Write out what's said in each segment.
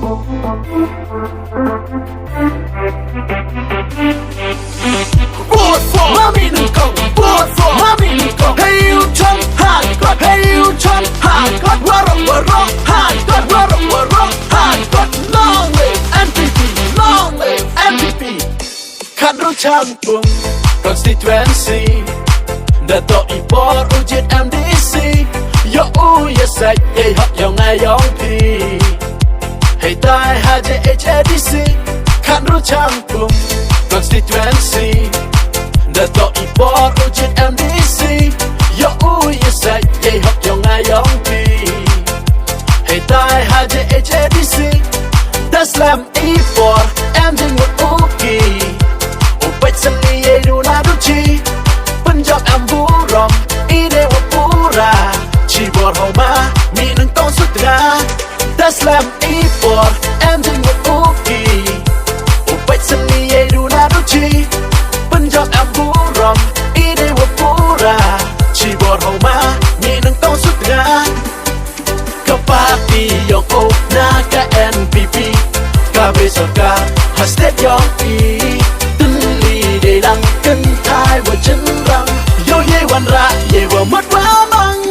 Mami đừng cầu Mami đừng cầu Hey you chum hard god Hey you chum hard god Warrock hard god Warrock hard god Long live MPP Long live MPP ขัดรู้ช่างปุ่ม Constituency เดินต่ออีบอร์อุจิต MDC ยออูยาใส่ยัยหักยองไงยองพีให้ตายหา JHADC ขัดรู้ช่างปุ่ม Constituencyเดินต่ออีบอร์อุจิต MDC ยออูยาใส่ยัยหักยองไงยองพีให้ตายหา JHADC ดัสแลมอีบอร์แอมจึงหมดอุกีไปสลียดูนาดูชีปัญจอบแอมบูรอมอีเดวปูราชีบอร์เฮามามีหนึ่งต้องสุดราดัสแลมอีบอร์แอมจึงหมดอุกีไปสลียดูนาดูชีปัญจอบแอมบูรอมอีเดวปูราชีบอร์เฮามามีหนึ่งต้องสุดรากับปาร์ตี้ยองโอนากับ NPP กับเบสกาฮัสเตดยองอีđể lắng cân thai và chân răng yo ye wan ra ye wa mất quá măng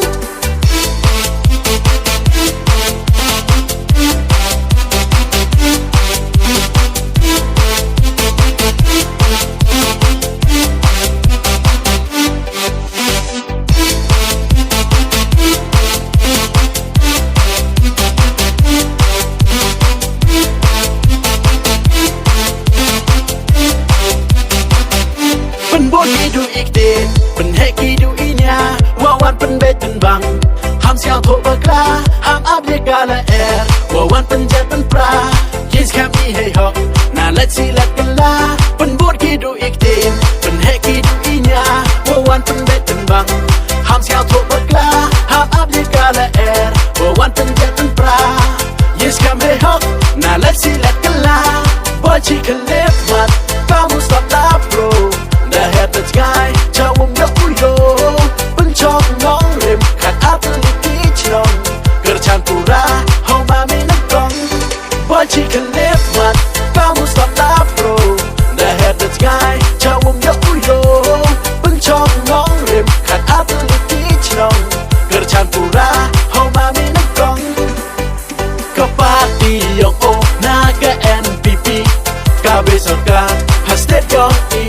กีดูอีกเดนเป็นเฮกีดูอีญาว่าวันเป็นเบตันบังห้ามเสียวโทบกลาห้ามอับเยกาละแอร์ว่าวันเป็นเจ็ดเป็นปลายินส์แคมมีให้หอกน่าเล็ดซีเล็ดกันลาเป็นบูดกีดูอีกเดนเป็นเฮกีดูอีญาว่าวันเป็นเบตันบังห้ามเสียวโทบกลาห้ามอับเยกาละแอร์ว่าวันเป็นเจ็ดเป็นปลายินส์แคมให้หอกน่าเล็ดซีเล็ดกันลาบอยชีคันเล็บมัดก้าวมุสตับลาโปรThe head that's guy ชาววงยกอุโยเป็นชอบน้องริมขัดอัพลิกิชนองเกิดชานปูราเฮามาไม่นักกองบอยชีคันเล็บมัดก้าวมุสตับลาโปร The head that's guy ชาววงยกอุโยเป็นชอบน้องริมขัดอัพลิกิชนองเกิดชานปูราเฮามาไม่นักกองกับปาร์ตี้ยองโอนากับ NPP กับเบสกาฮัสเตดยองอี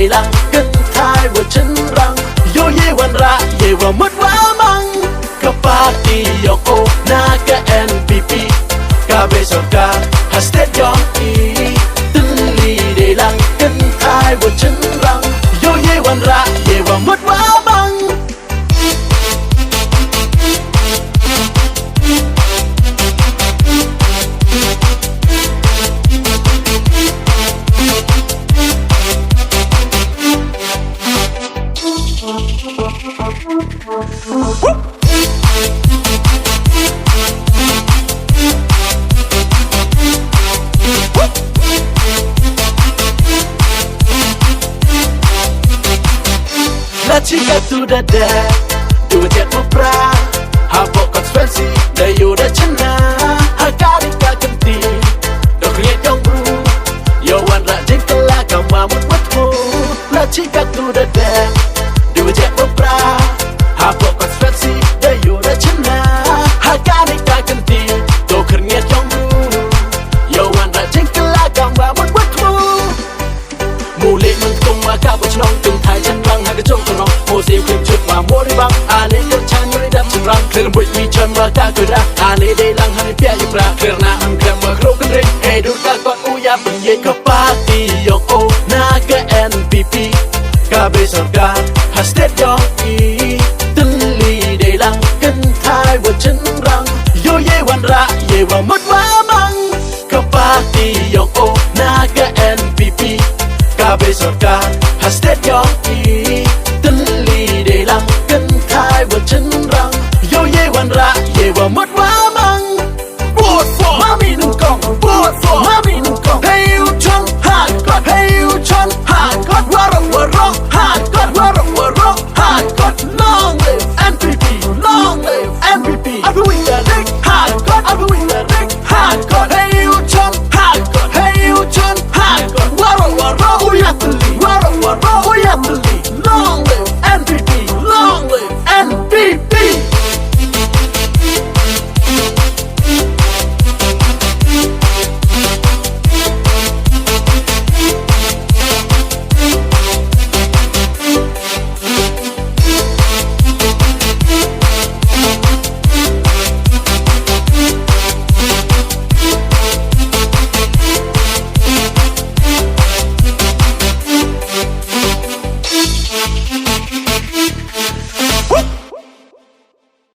để lắng cân thai và chân răng yo ye wan ra ye wa mất quá măng ka party yo o na ka NPP ka besoka hastet yo i tin li để lắng cân thai và chân răng yo ye wan ra ye wa mất quá măng La chica tu da da, tu jet mo pra, ha po conspiracy, da you da chana, ha kari ka kanti, do create young bru, yo wan ra jengkala kama mut mut ho. La chica tu da da, tu jet mo pra, ha po conspiracy, da you da chana, ha kari ka kanti, do create young bru, yo wan ra jengkala kama mut mut ho. Mule mang tung ma ka bo chnong tung thai chan rang ha ka chong tungโมเสียงคลิปชุดมาโมได้บังอาเล่ก็ฉันไม่ดับฉันรังเคลื่อนบุยมีฉันมาตาตัวรักอาเล่ได้ลังให้เปียยิ่งรักเคลื่อนหน้าอังเคลื่อนมาครูกันเร่งให้ดูตาก่อนอุยาเป็นเย่กับปาร์ตี้ยองโอนากับ NPP กับเบสกาฮัสเตดยองอีตินลีได้ลังกันทายว่าฉันรังโยเยวันระเยว่าหมดว่ามังกับปาร์ตี้ยองโอนากับ NPP กับเบสกาฮัสเตดยองอีtin li để lắng cân thai và chân răng yo ye wan ra ye wa mất quá